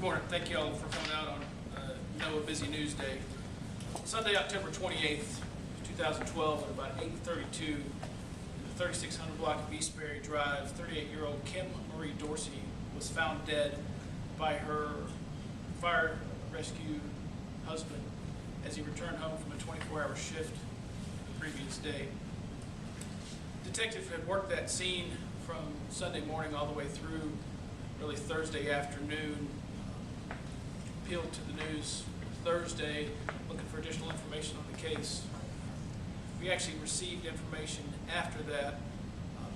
morning. Thank you all for coming out on a busy news day. Sunday, October 28th, 2012, at about 8:32, in the 3600 block of Eastbury Drive, 38-year-old Kim Dorsey was found dead by her fire rescue husband as he returned home from a 24-hour shift the previous day. Detectives had worked that scene from Sunday morning all the way through really Thursday afternoon, appealed to the news Thursday looking for additional information on the case. We actually received information after that.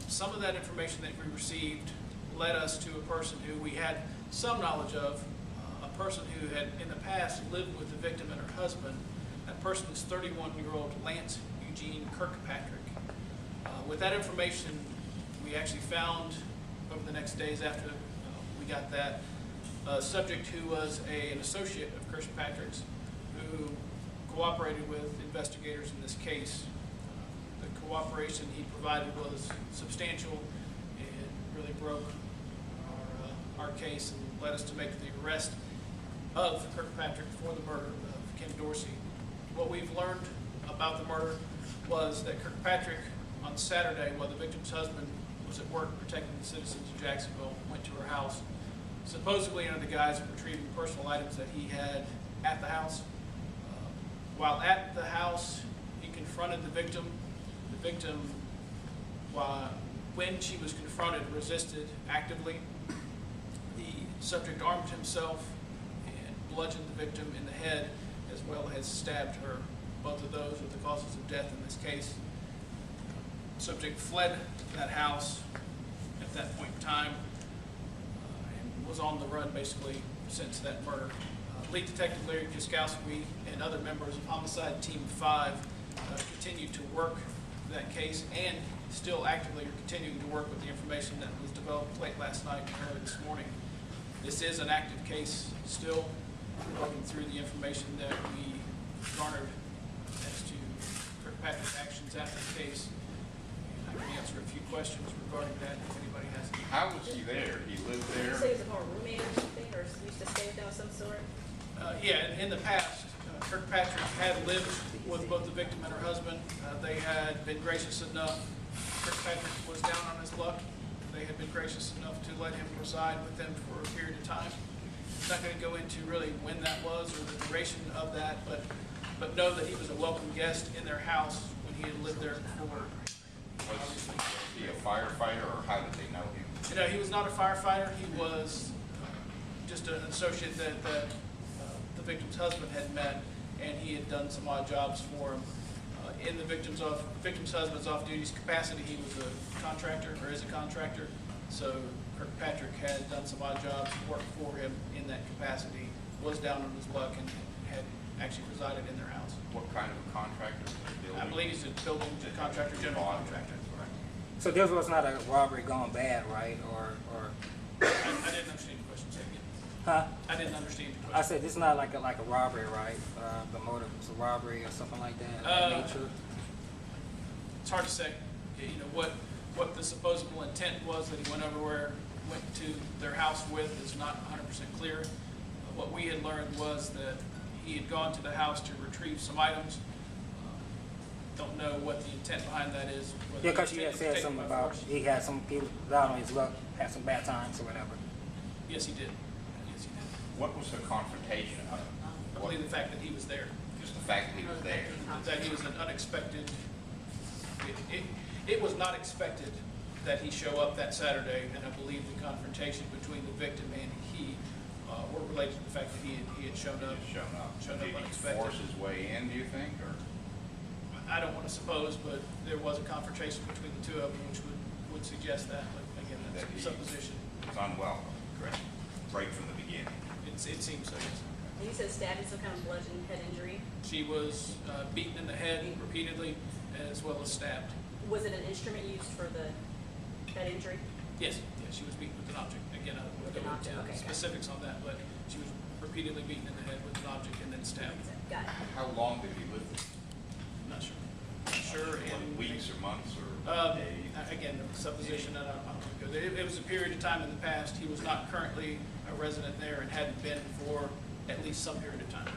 Some of that information that we received led us to a person who we had some knowledge of, a person who had in the past lived with the victim and her husband. That person is 31-year-old Lance Eugene Kirkpatrick. With that information, we actually found over the next days after we got that, a subject who was an associate of Kirkpatrick's who cooperated with investigators in this case. The cooperation he provided was substantial and really broke our case and led us to make the arrest of Kirkpatrick for the murder of Kim Dorsey. What we've learned about the murder was that Kirkpatrick on Saturday, while the victim's husband was at work protecting the citizens of Jacksonville, went to her house, supposedly under the guise of retrieving personal items that he had at the house. While at the house, he confronted the victim. The victim, when she was confronted, resisted actively. The subject armed himself and bludgeoned the victim in the head, as well as stabbed her. Both of those are the causes of death in this case. The subject fled that house at that point in time and was on the run basically since that murder. Lead Detective Larry Kiskowski and other members of Homicide Team 5 continued to work that case and still actively are continuing to work with the information that was developed late last night and early this morning. This is an active case still. We're working through the information that we garnered as to Kirkpatrick's actions after the case. I can answer a few questions regarding that if anybody has any. How was he there? He lived there? Did you say he was a former roommate or something, or used to stay with them of some sort? Yeah, in the past, Kirkpatrick had lived with both the victim and her husband. They had been gracious enough. Kirkpatrick was down on his luck. They had been gracious enough to let him reside with them for a period of time. I'm not going to go into really when that was or the duration of that, but know that he was a welcome guest in their house when he had lived there before. Was he a firefighter, or how did they know him? You know, he was not a firefighter. He was just an associate that the victim's husband had met, and he had done some odd jobs for him. In the victim's husband's off-duty capacity, he was a contractor, or is a contractor. So Kirkpatrick had done some odd jobs, worked for him in that capacity, was down on his luck, and had actually resided in their house. What kind of a contractor? I believe he's a building contractor, general contractor. So this was not a robbery gone bad, right? Or I didn't understand your question. Say again. huh? I didn't understand your question. I said this is not like a robbery, right? The motive was a robbery or something like that. That nature. It's hard to say. You know what the supposed intent was that he went to their house with is not 100% clear. What we had learned was that he had gone to the house to retrieve some items. Don't know what the intent behind that is. Yeah, because you had said something about he had some people down on his luck, had some bad times or whatever. Yes, he did. Yes, he did. What was the confrontation? I believe the fact that he was there. Just the fact that he was there. That he was an unexpected. It was not expected that he show up that Saturday, and I believe the confrontation between the victim and he were related to the fact that he had shown up. Shown up Did he unexpected. force his way in, do you think? Or I don't want to suppose, but there was a confrontation between the two of them, which would suggest that. But again, that's a supposition. It's unwelcome. Correct. Right from the beginning. It seems so. Yes. And you said stabbed, some kind of bludgeon head injury. She was beaten in the head repeatedly, as well as stabbed. Was it an instrument used for the head injury? Yes. Yeah, she was beaten with an object. Again, I don't With an go object, into okay, specifics on that, but she was repeatedly beaten in the head with an object and then stabbed. Got it. How long did he live there? I'm not sure. Not sure. Weeks or months or? Again, supposition, I don't go there. It was a period of time in the past. He was not currently a resident there and hadn't been for at least some period of time.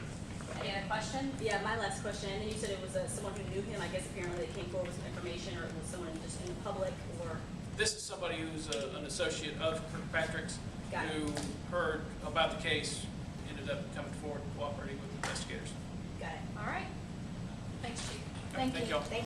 Any other question? Yeah, my last question, and then you said it was someone who knew him. I guess apparently they came forward with some information, or it was someone just in the public, or? This is somebody who's an associate of Kirkpatrick's, Got it. who heard about the case, ended up coming forward and cooperating with investigators. Got it. All right. Thanks, Chief. Thank y'all.